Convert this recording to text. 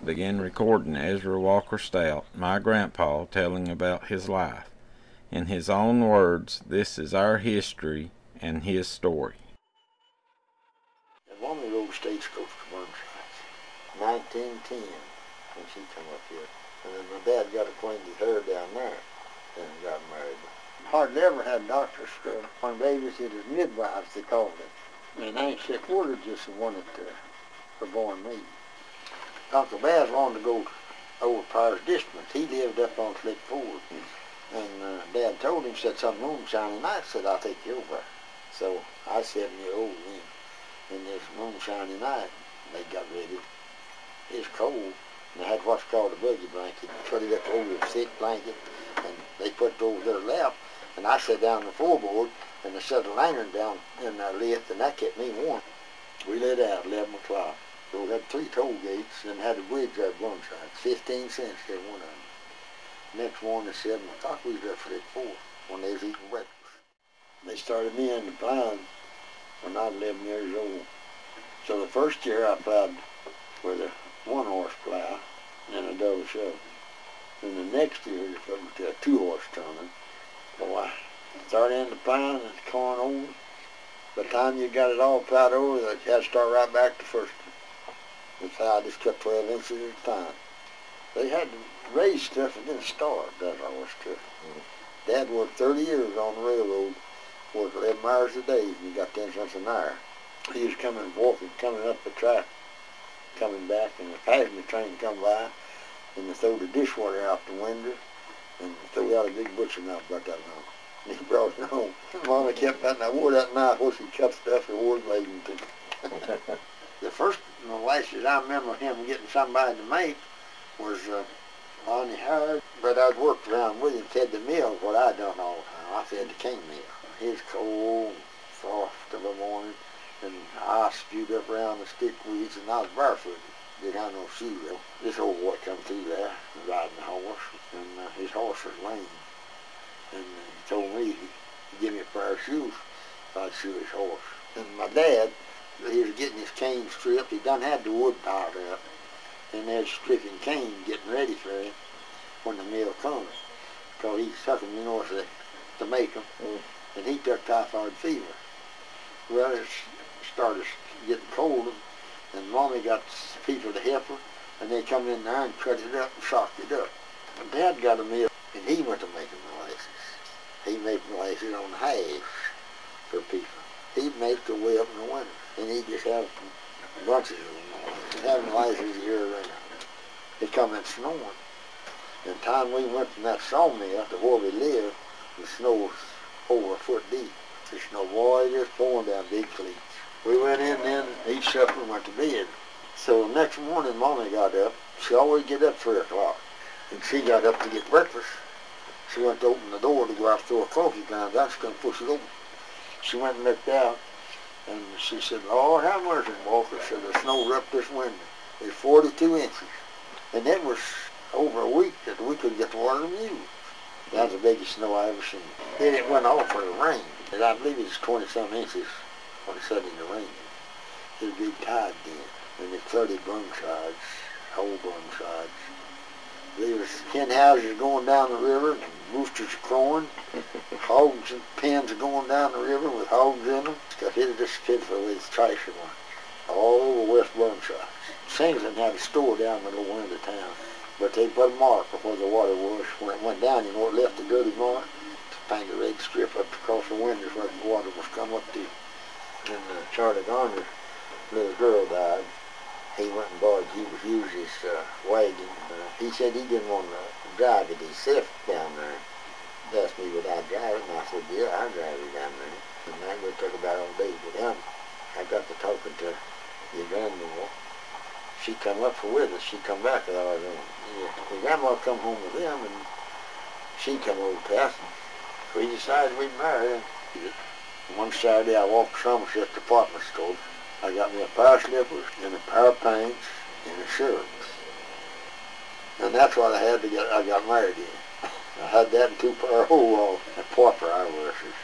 began recording Ezra Walker Stout, my grandpa, telling about his life. In his own words, this is our history and his story. And one of those stagecoach to Burnside, 1910, when she come up here. And then my dad got acquainted with her down there and got married. Hardly ever had doctors on babies. It was midwives, they called it. And I ain't sick word, just the one that were born me. Uncle Baz wanted to go over Pryor's District. He lived up on Slick Ford. And Dad told him, said, some moonshiny night, said, I'll take you over. So I was 7-year-old then. And this moonshiny night, they got ready. It was cold. And they had what's called a buggy blanket. Put it up over the thick blanket, and they put it over their lap. And I sat down on the floorboard, and they set a lantern down in the lift, and that kept me warm. We let out 11 o'clock. So we had 3 toll gates, and had a bridge there at one side. 15 cents every one of them. Next morning at 7 o'clock, we was there for that 4 when they was eating breakfast. They started me in the plowing when I was 11 years old. So the first year I plowed with a 1-horse plow and a double shovel. And the next year they put me to a 2-horse turner. So I started in the plowing and the corn over. By the time you got it all plowed over, you had to start right back to first. The plow just cut 12 inches at a time. They had to raise stuff and then start, that's all was to it. Dad worked 30 years on the railroad, worked 11 hours a day, and he got 10 cents an hour. He was coming up the track, coming back, and the passenger train come by, and they threw the dishwater out the window, and threw out a big butcher knife about that long. And he brought it home. Mama kept that, and I wore that knife where she cut stuff and wore it laden to. The first molasses I remember him getting somebody to make was Lonnie Howard, but I'd worked around with him, fed the mill, what I'd done all the time. I fed the cane mill. It was cold, soft of a morning, and I spewed up around the stick weeds, and I was barefooted. Didn't have no shoes. This old boy come through there, riding a horse, and his horse was lame. And he told me he'd give me a pair of shoes if I'd shoe his horse. And my dad, he was getting his cane stripped. He done had the wood piled up, and there's stripping cane, getting ready for him when the mill comes. Because he took them, you know, to make them, and he took typhoid fever. Well, it started getting cold, and Mommy got people to help her, and they come in there and cut it up and socked it up. But Dad got a mill, and he went to making molasses. He made molasses on halves for people. He'd make the way up in the winter, and he'd just have bunches of them. He'd have molasses year round. It come in snowing. And the time we went from that sawmill to where we lived, the snow was over a foot deep. The snow boy just pouring down big cleats. We went in then, ate supper, and went to bed. So the next morning, Mommy got up. She always get up 3 o'clock. And she got up to get breakfast. She went to open the door to go out to throw a coffee down. I was going to push it open. She went and looked out, and she said, Lord, have mercy, Walker. Said, the snow up this window. It's 42 inches. And it was over a week that we couldn't get the water to use. That was the biggest snow I ever seen. Then it went off for the rain. And I believe it was 20-some inches when it started to rain. It was a big tide then. And it flooded Burnsides, whole Burnsides. There was hen houses going down the river, and roosters crowing. Hogs and pens are going down the river with hogs in them. Stuff it just fit for with trash and all over West Burnside. Singleton had a store down in the lower end of town, but they put a mark where the water was. When it went down, you know, it left a dirty mark. Paint a red strip up across the windows where the water was come up to. And Charlie Garner's little girl died. He went and borrowed Hughes's wagon. He said he didn't want to drive it himself down there. He asked me would I drive it, and I said, yeah, I'll drive it down there. And that would take about all day to get down. I got to talking to your grandmother. She come up with us. She come back with our own. Yeah. The grandma come home with them, and she come over past them. We decided we'd marry. One Saturday I walked to Somerset department store. I got me a pair of slippers and a pair of pants and a shirt. And that's what I had to get. I got married in. I had that and 2 pair of overalls and porch eyelashes.